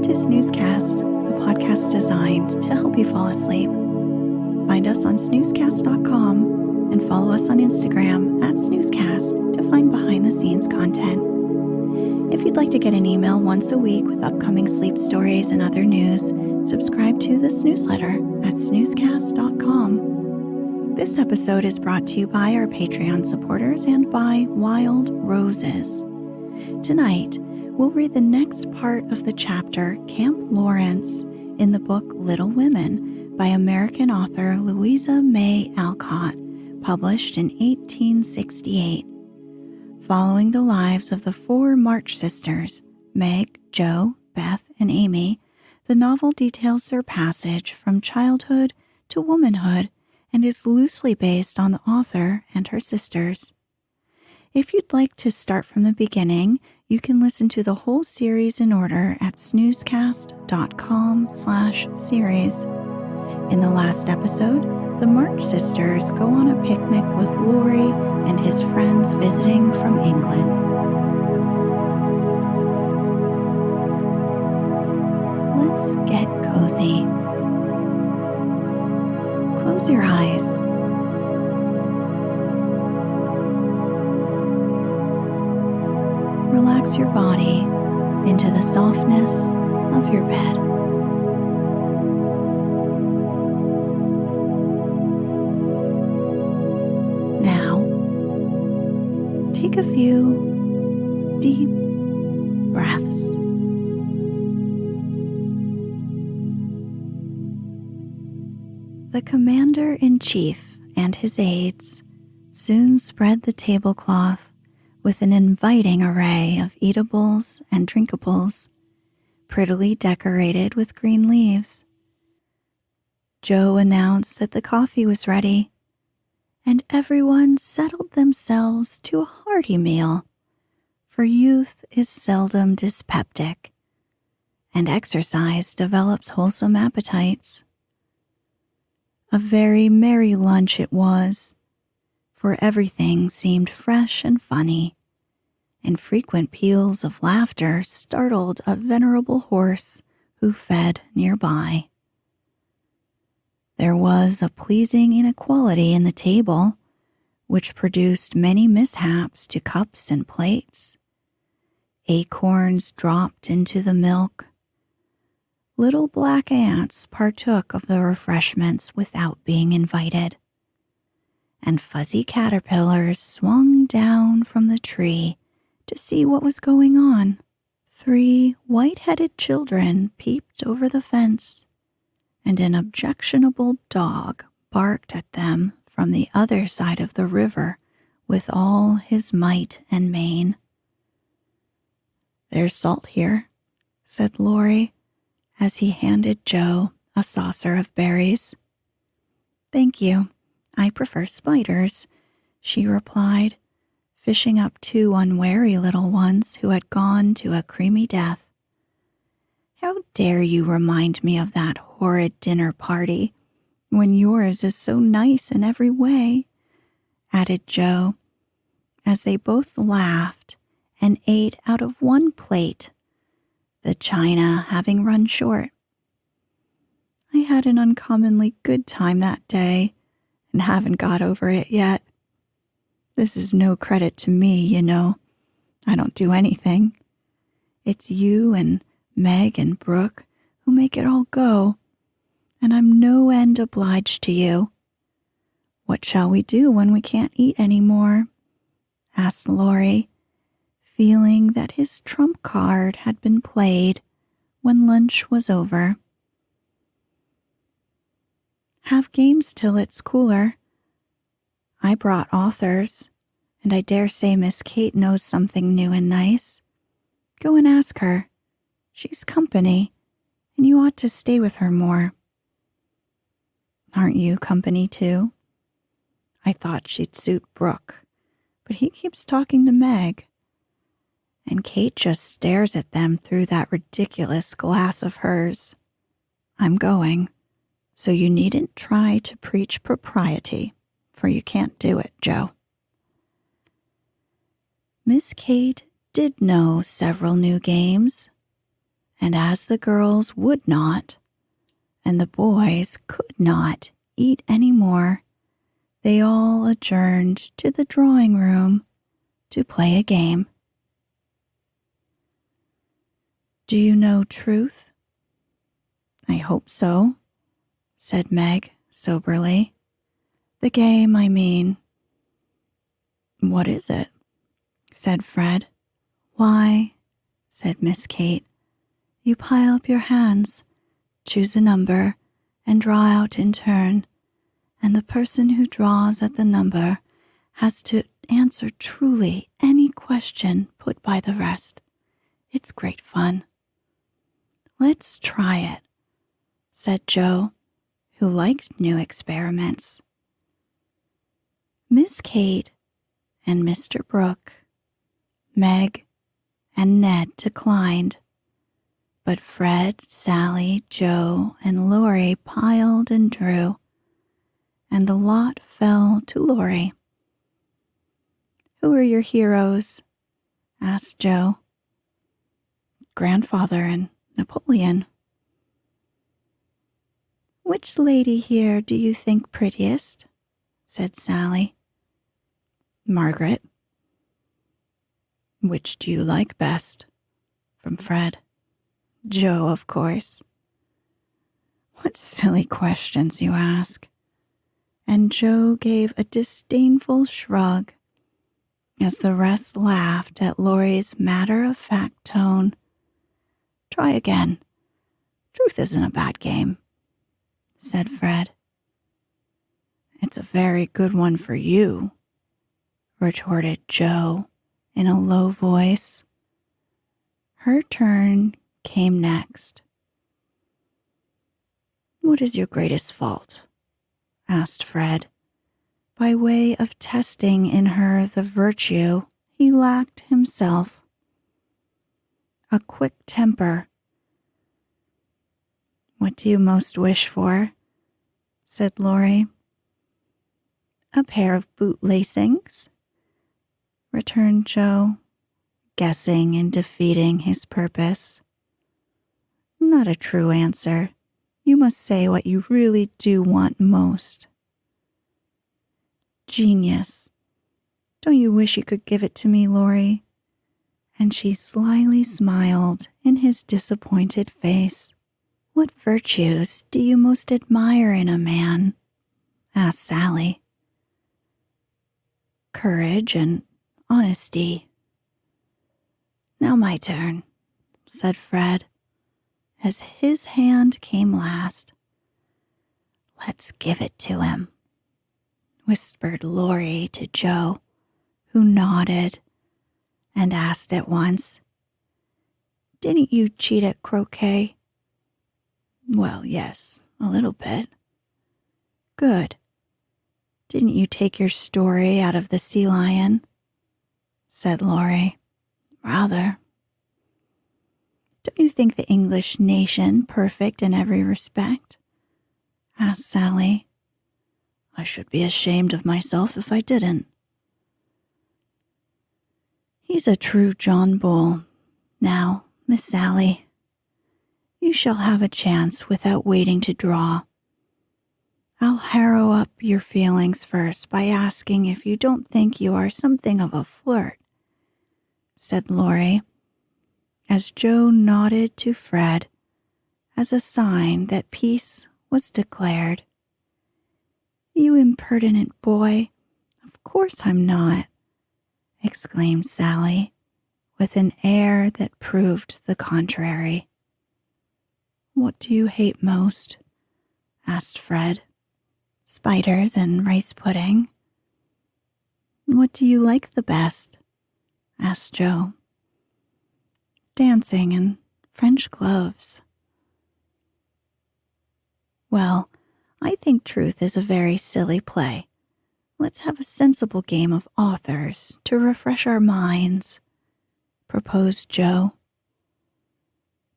to Snoozecast, the podcast designed to help you fall asleep. Find us on snoozecast.com and follow us on Instagram at snoozecast to find behind-the-scenes content. If you'd like to get an email once a week with upcoming sleep stories and other news, subscribe to the newsletter at snoozecast.com. This episode is brought to you by our Patreon supporters and by Wild Roses. Tonight, we'll read the next part of the chapter Camp Laurence in the book Little Women by American author Louisa May Alcott, published in 1868. Following the lives of the four March sisters, Meg, Jo, Beth, and Amy, the novel details their passage from childhood to womanhood and is loosely based on the author and her sisters. If you'd like to start from the beginning, you can listen to the whole series in order at snoozecast.com/series. In the last episode, the March sisters go on a picnic with Laurie and his friends visiting from England. Let's get cozy. Close your eyes. Relax your body into the softness of your bed. Now, take a few deep breaths. The commander-in-chief and his aides soon spread the tablecloth with an inviting array of eatables and drinkables, prettily decorated with green leaves. Jo announced that the coffee was ready, and everyone settled themselves to a hearty meal, for youth is seldom dyspeptic, and exercise develops wholesome appetites. A very merry lunch it was, for everything seemed fresh and funny, and frequent peals of laughter startled a venerable horse who fed nearby. There was a pleasing inequality in the table, which produced many mishaps to cups and plates. Acorns dropped into the milk. Little black ants partook of the refreshments without being invited, and fuzzy caterpillars swung down from the tree to see what was going on. 3 white-headed children peeped over the fence, and an objectionable dog barked at them from the other side of the river with all his might and main. "There's salt here," said Laurie, as he handed Jo a saucer of berries. "Thank you. I prefer spiders," she replied, fishing up 2 unwary little ones who had gone to a creamy death. "How dare you remind me of that horrid dinner party, when yours is so nice in every way," added Jo, as they both laughed and ate out of one plate, the china having run short. "I had an uncommonly good time that day, and haven't got over it yet. This is no credit to me, you know. I don't do anything. It's you and Meg and Brooke who make it all go, and I'm no end obliged to you. What shall we do when we can't eat any more?" asked Laurie, feeling that his trump card had been played when lunch was over. "Have games till it's cooler. I brought authors, and I dare say Miss Kate knows something new and nice. Go and ask her. She's company, and you ought to stay with her more." "Aren't you company too? I thought she'd suit Brooke, but he keeps talking to Meg. And Kate just stares at them through that ridiculous glass of hers. I'm going, so you needn't try to preach propriety, for you can't do it, Jo." Miss Kate did know several new games, And as the girls would not, and the boys could not eat any more, they all adjourned to the drawing room to play a game. Do you know truth? I hope so, said Meg soberly. The game, I mean. What is it? Said Fred. Why, said Miss Kate, you pile up your hands, choose a number, and draw out in turn, and the person who draws at the number has to answer truly any question put by the rest. It's great fun. Let's try it, said Joe, who liked new experiments. Miss Kate and Mr. Brooke, Meg, and Ned declined, but Fred, Sally, Joe, and Laurie piled and drew, and the lot fell to Laurie. Who are your heroes? Asked Joe. Grandfather and Napoleon. Which lady here do you think prettiest? Said Sally. Margaret. Which do you like best? From Fred. Joe, of course. What silly questions you ask. And Joe gave a disdainful shrug as the rest laughed at Laurie's matter-of-fact tone. Try again. Truth isn't a bad game, said Fred. It's a very good one for you, retorted Joe in a low voice. Her turn came next. What is your greatest fault? Asked Fred, by way of testing in her the virtue he lacked himself. A quick temper. What do you most wish for? Said Laurie. A pair of boot lacings, returned Joe, guessing and defeating his purpose. Not a true answer. You must say what you really do want most. Genius. Don't you wish you could give it to me, Laurie? And she slyly smiled in his disappointed face. What virtues do you most admire in a man? Asked Sally. Courage and honesty. Now my turn, said Fred, as his hand came last. Let's give it to him, whispered Laurie to Joe, who nodded and asked at once, Didn't you cheat at croquet? Well, yes, a little bit. Good. Didn't you take your story out of the sea lion? Said Laurie. Rather. Don't you think the English nation perfect in every respect? Asked Sally. I should be ashamed of myself if I didn't. He's a true John Bull. Now, Miss Sally, you shall have a chance without waiting to draw. I'll harrow up your feelings first by asking if you don't think you are something of a flirt, said Laurie, as Joe nodded to Fred as a sign that peace was declared. You impertinent boy, of course I'm not, exclaimed Sally with an air that proved the contrary. What do you hate most? Asked Fred. Spiders and rice pudding. What do you like the best? Asked Joe. Dancing and French gloves. Well, I think truth is a very silly play. Let's have a sensible game of authors to refresh our minds, proposed Joe.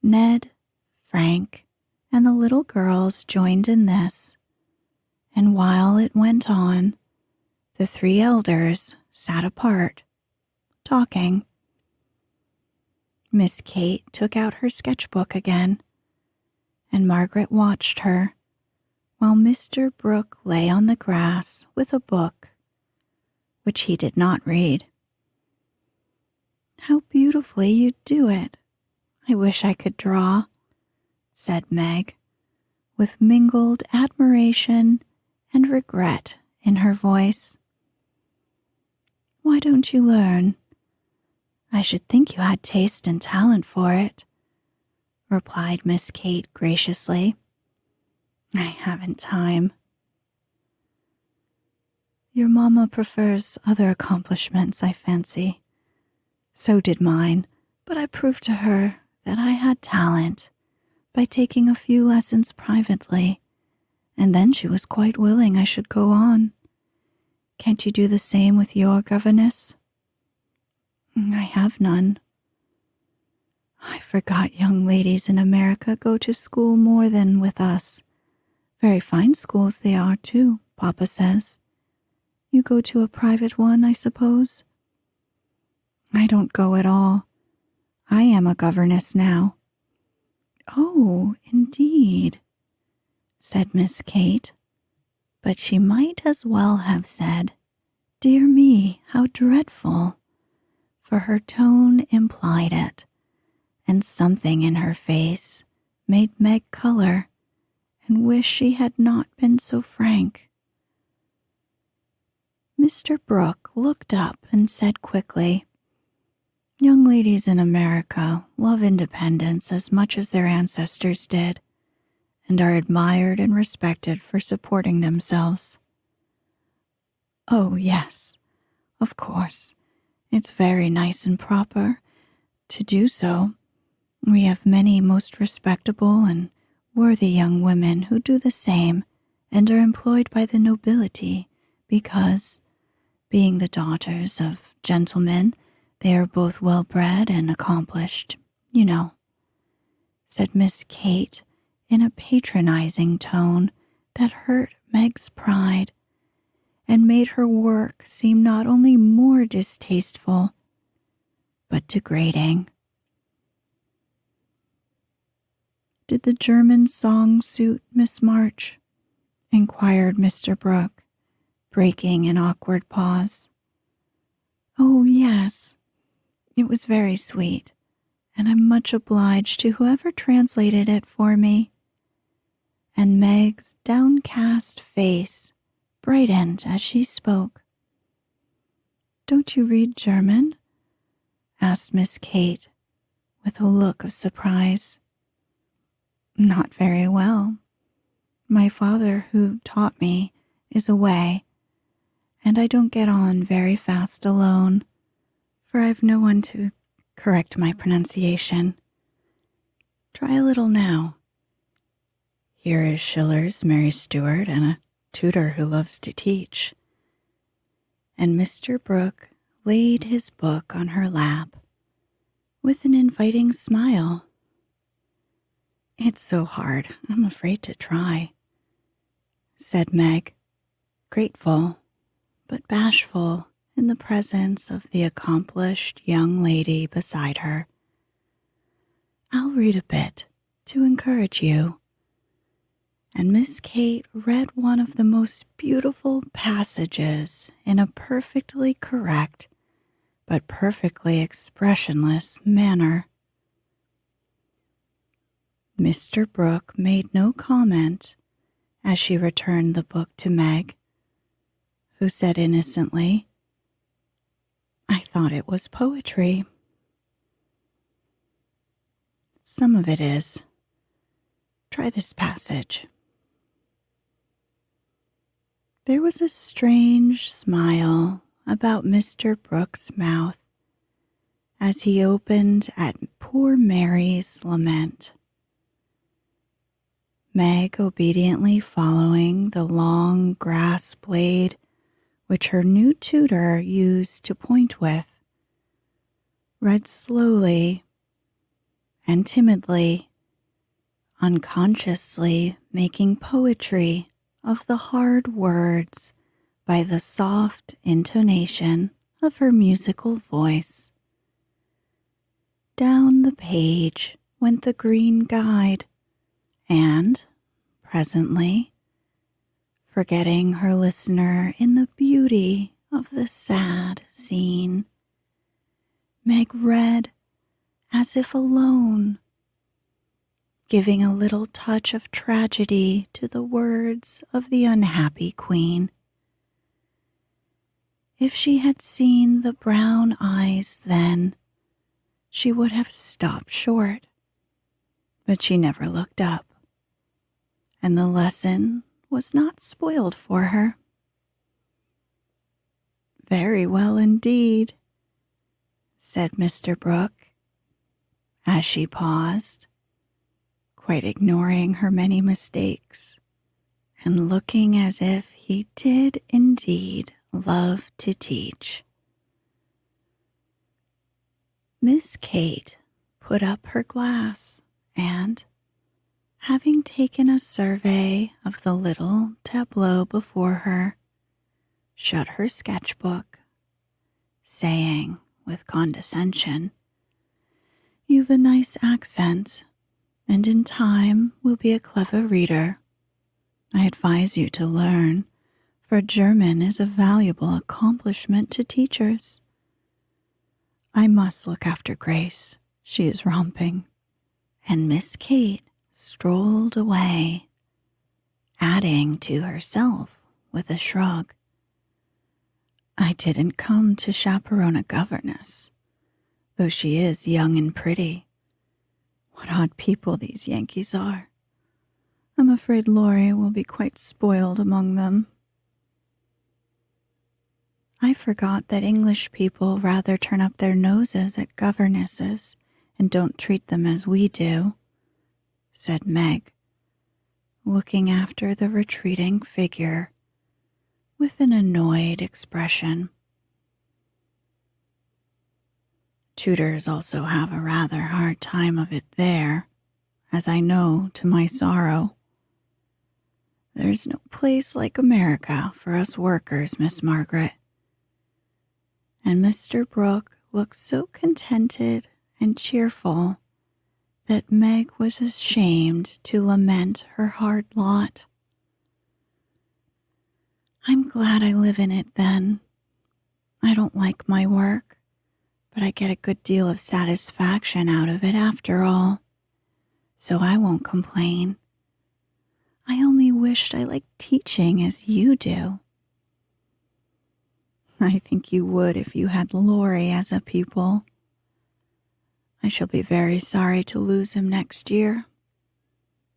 Ned, Frank, and the little girls joined in this, and while it went on, the three elders sat apart, talking. Miss Kate took out her sketchbook again, and Margaret watched her while Mr. Brooke lay on the grass with a book, which he did not read. "How beautifully you do it. I wish I could draw," said Meg, with mingled admiration and regret in her voice. "Why don't you learn? I should think you had taste and talent for it," replied Miss Kate graciously. "I haven't time." "Your mamma prefers other accomplishments, I fancy. So did mine, but I proved to her that I had talent by taking a few lessons privately, and then she was quite willing I should go on. Can't you do the same with your governess?" "I have none." "I forgot young ladies in America go to school more than with us. Very fine schools they are, too, Papa says. You go to a private one, I suppose?" "I don't go at all. I am a governess now." "Oh, indeed," said Miss Kate. But she might as well have said, "Dear me, how dreadful," for her tone implied it, and something in her face made Meg color and wish she had not been so frank. Mr. Brooke looked up and said quickly, "Young ladies in America love independence as much as their ancestors did, and are admired and respected for supporting themselves." "Oh, yes, of course. It's very nice and proper to do so. We have many most respectable and worthy young women who do the same and are employed by the nobility because, being the daughters of gentlemen, they are both well-bred and accomplished, you know," said Miss Kate in a patronizing tone that hurt Meg's pride and made her work seem not only more distasteful, but degrading. "Did the German song suit Miss March?" inquired Mr. Brooke, breaking an awkward pause. "Oh, yes. It was very sweet, and I'm much obliged to whoever translated it for me." And Meg's downcast face brightened as she spoke. "Don't you read German?" asked Miss Kate, with a look of surprise. "Not very well. My father, who taught me, is away, and I don't get on very fast alone, for I've no one to correct my pronunciation. Try a little now. Here is Schiller's Mary Stuart and a tutor who loves to teach." And Mr. Brooke laid his book on her lap with an inviting smile. "It's so hard, I'm afraid to try," said Meg, grateful but bashful in the presence of the accomplished young lady beside her. "I'll read a bit to encourage you." And Miss Kate read one of the most beautiful passages in a perfectly correct but perfectly expressionless manner. Mr. Brooke made no comment as she returned the book to Meg, who said innocently, "I thought it was poetry." "Some of it is. Try this passage." There was a strange smile about Mr. Brooke's mouth as he opened at poor Mary's lament. Meg, obediently following the long grass blade which her new tutor used to point with, read slowly and timidly, unconsciously making poetry of the hard words by the soft intonation of her musical voice. down the page went the green guide, and presently, forgetting her listener in the beauty of the sad scene, Meg read as if alone, giving a little touch of tragedy to the words of the unhappy queen. If she had seen the brown eyes then, she would have stopped short, but she never looked up, and the lesson was not spoiled for her. "Very well indeed," said Mr. Brooke, as she paused, quite ignoring her many mistakes, and looking as if he did indeed love to teach. Miss Kate put up her glass and, having taken a survey of the little tableau before her, shut her sketchbook, saying with condescension, "You've a nice accent, and in time will be a clever reader. I advise you to learn, for German is a valuable accomplishment to teachers. I must look after Grace. She is romping." And Miss Kate strolled away, adding to herself with a shrug, "I didn't come to chaperone a governess, though she is young and pretty. What odd people these Yankees are. I'm afraid Laurie will be quite spoiled among them." "I forgot that English people rather turn up their noses at governesses and don't treat them as we do," said Meg, looking after the retreating figure with an annoyed expression. "Tutors also have a rather hard time of it there, as I know to my sorrow. There's no place like America for us workers, Miss Margaret." And Mr. Brooke looked so contented and cheerful that Meg was ashamed to lament her hard lot. "I'm glad I live in it then. I don't like my work, but I get a good deal of satisfaction out of it after all, so I won't complain. I only wished I liked teaching as you do." "I think you would if you had Laurie as a pupil. I shall be very sorry to lose him next year,"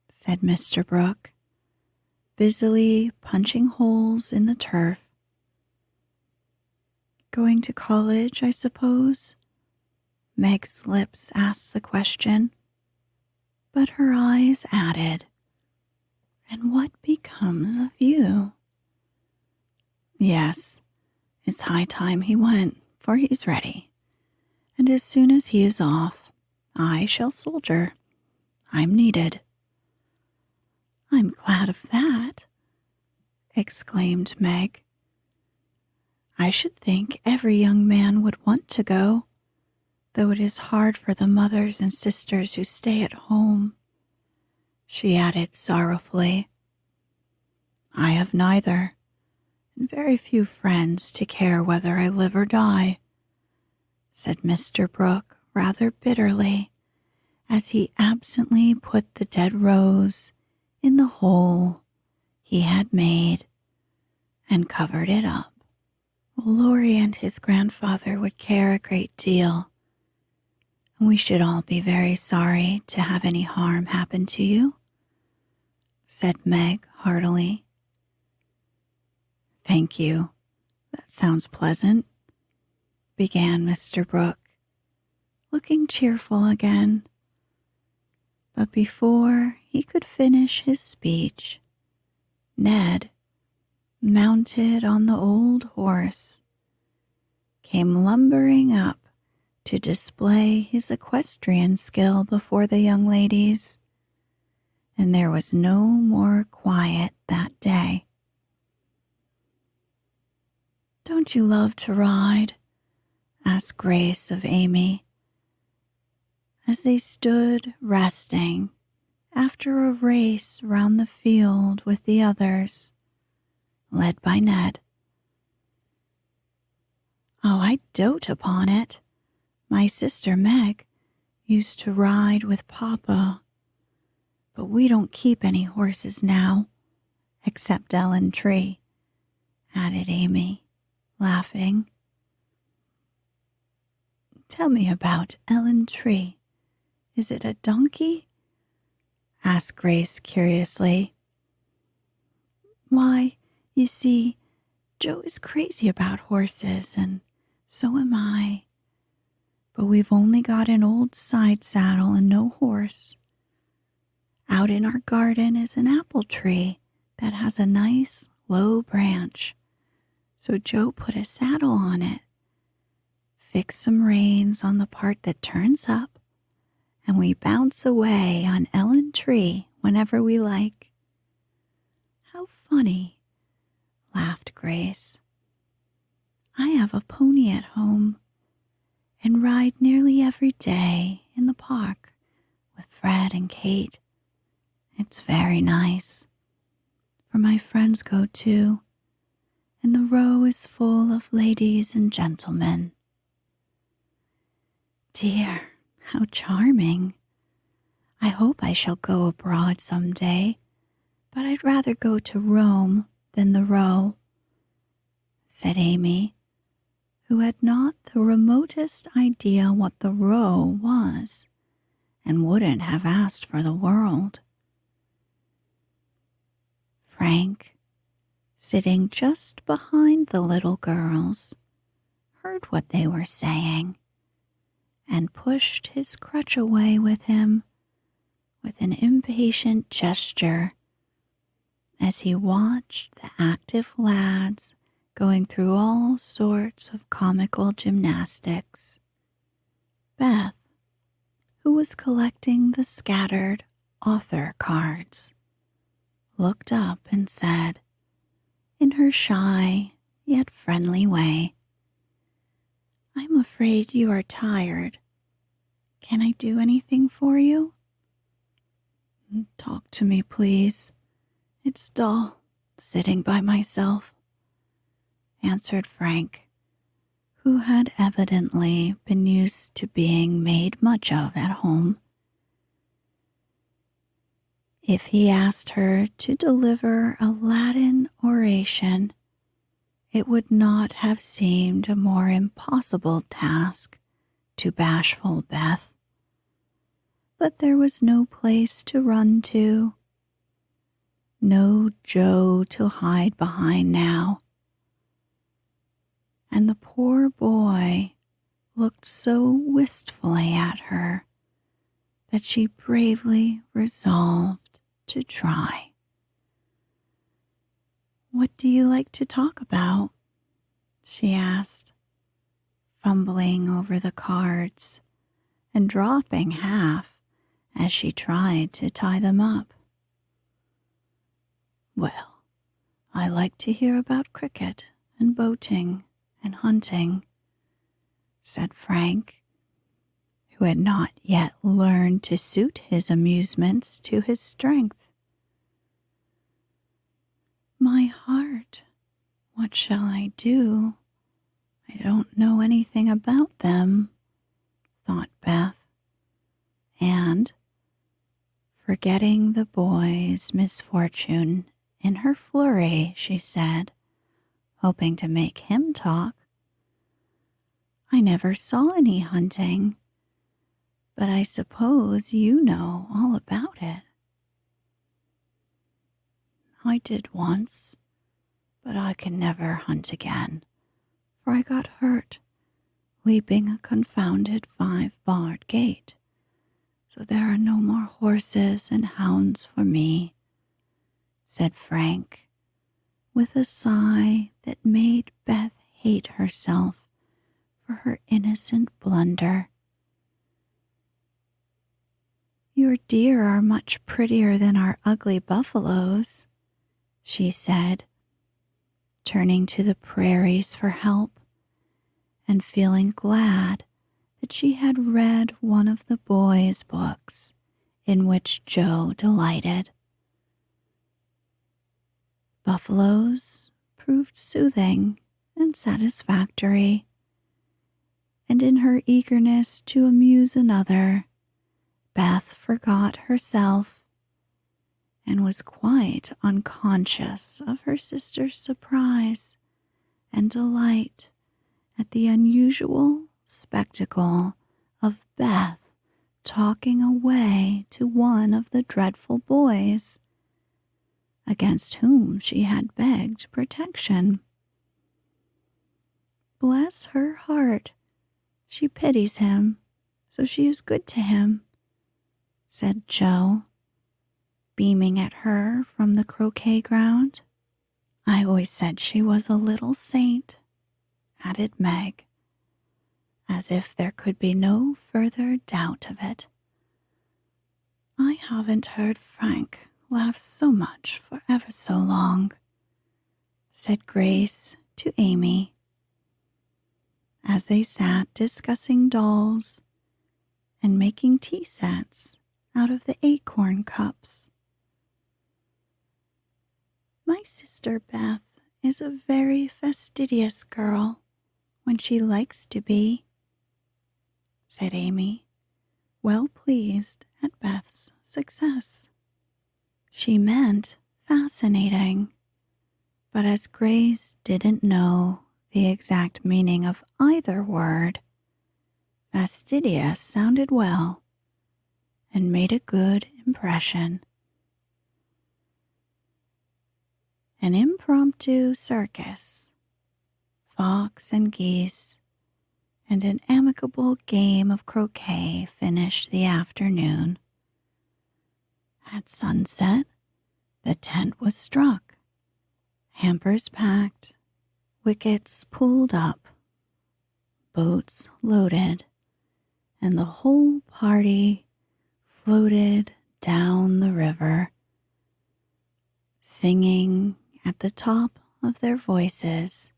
said Mr. Brooke, busily punching holes in the turf. "Going to college, I suppose?" Meg's lips asked the question, but her eyes added, "And what becomes of you?" "Yes, it's high time he went, for he's ready. And as soon as he is off, I shall soldier. I'm needed." "I'm glad of that," exclaimed Meg. "I should think every young man would want to go, though it is hard for the mothers and sisters who stay at home," she added sorrowfully. "I have neither, and very few friends to care whether I live or die," said Mr. Brooke rather bitterly, as he absently put the dead rose in the hole he had made and covered it up. "Laurie and his grandfather would care a great deal, and we should all be very sorry to have any harm happen to you," said Meg heartily. "Thank you. That sounds pleasant," began Mr. Brooke, looking cheerful again. But before he could finish his speech, Ned, mounted on the old horse, came lumbering up to display his equestrian skill before the young ladies, and there was no more quiet that day. "Don't you love to ride?" asked Grace of Amy, as they stood resting after a race round the field with the others, led by Ned. "Oh, I dote upon it. My sister Meg used to ride with Papa, but we don't keep any horses now, except Ellen Tree," added Amy, laughing. "Tell me about Ellen Tree. Is it a donkey?" asked Grace curiously. "Why, you see, Joe is crazy about horses, and so am I. But we've only got an old side saddle and no horse. Out in our garden is an apple tree that has a nice low branch, so Joe put a saddle on it, fixed some reins on the part that turns up, and we bounce away on Ellen Tree whenever we like." "How funny," laughed Grace. "I have a pony at home and ride nearly every day in the park with Fred and Kate. It's very nice, for my friends go too, and the row is full of ladies and gentlemen." "Dear, how charming. I hope I shall go abroad some day, but I'd rather go to Rome than the row," said Amy, who had not the remotest idea what the row was and wouldn't have asked for the world. Frank, sitting just behind the little girls, heard what they were saying and pushed his crutch away with him with an impatient gesture as he watched the active lads going through all sorts of comical gymnastics. Beth, who was collecting the scattered author cards, looked up and said, in her shy yet friendly way, "I'm afraid you are tired. Can I do anything for you?" "Talk to me, please. It's dull, sitting by myself," answered Frank, who had evidently been used to being made much of at home. If he asked her to deliver a Latin oration, it would not have seemed a more impossible task to bashful Beth. But there was no place to run to, no Joe to hide behind now, and the poor boy looked so wistfully at her that she bravely resolved to try. "What do you like to talk about?" she asked, fumbling over the cards and dropping half as she tried to tie them up. "Well, I like to hear about cricket and boating and hunting," said Frank, who had not yet learned to suit his amusements to his strength. "My heart, what shall I do? I don't know anything about them," thought Beth, and, forgetting the boy's misfortune in her flurry, she said, hoping to make him talk, "I never saw any hunting, but I suppose you know all about it." "I did once, but I can never hunt again, for I got hurt leaping a confounded 5-barred gate, so there are no more horses and hounds for me," said Frank, with a sigh that made Beth hate herself for her innocent blunder. "Your deer are much prettier than our ugly buffaloes," she said, turning to the prairies for help and feeling glad that she had read one of the boys' books in which Joe delighted. Buffaloes proved soothing and satisfactory, and in her eagerness to amuse another, Beth forgot herself and was quite unconscious of her sister's surprise and delight at the unusual spectacle of Beth talking away to one of the dreadful boys against whom she had begged protection. Bless her heart, she pities him, so she is good to him, said Joe, beaming at her from the croquet ground. I always said she was a little saint, added Meg, as if there could be no further doubt of it. I haven't heard Frank laugh so much for ever so long, said Grace to Amy, as they sat discussing dolls and making tea sets out of the acorn cups. My sister Beth is a very fastidious girl when she likes to be, said Amy, well pleased at Beth's success. She meant fascinating, but as Grace didn't know the exact meaning of either word, fastidious sounded well and made a good impression. An impromptu circus, fox and geese, and an amicable game of croquet finished the afternoon. At sunset, the tent was struck, hampers packed, wickets pulled up, boats loaded, and the whole party floated down the river, singing at the top of their voices.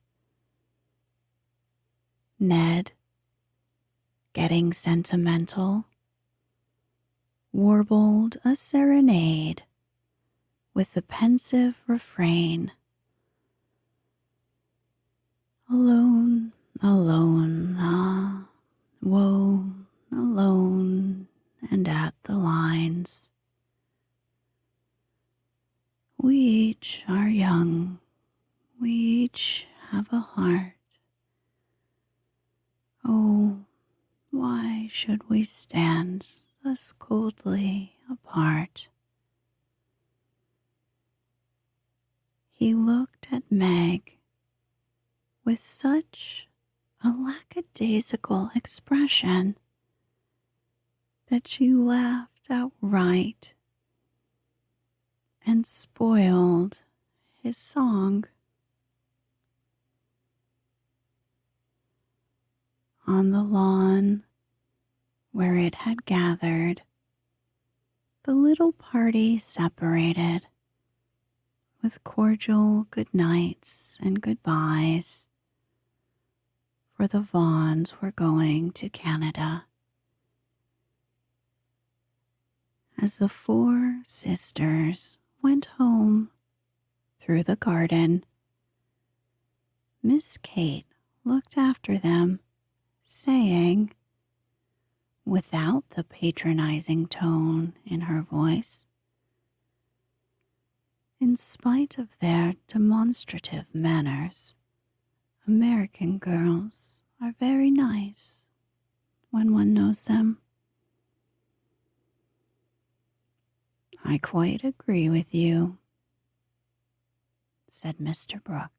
Ned, getting sentimental, warbled a serenade with the pensive refrain, alone, alone, ah, woe, alone, and at the lines. We each are young, we each have a heart. Oh, why should we stand thus coldly apart? He looked at Meg with such a lackadaisical expression that she laughed outright and spoiled his song. On the lawn where it had gathered, the little party separated with cordial good nights and goodbyes, for the Vaughns were going to Canada. As the four sisters went home through the garden, Miss Kate looked after them, saying, without the patronizing tone in her voice, in spite of their demonstrative manners, American girls are very nice when one knows them. I quite agree with you, said Mr. Brooks.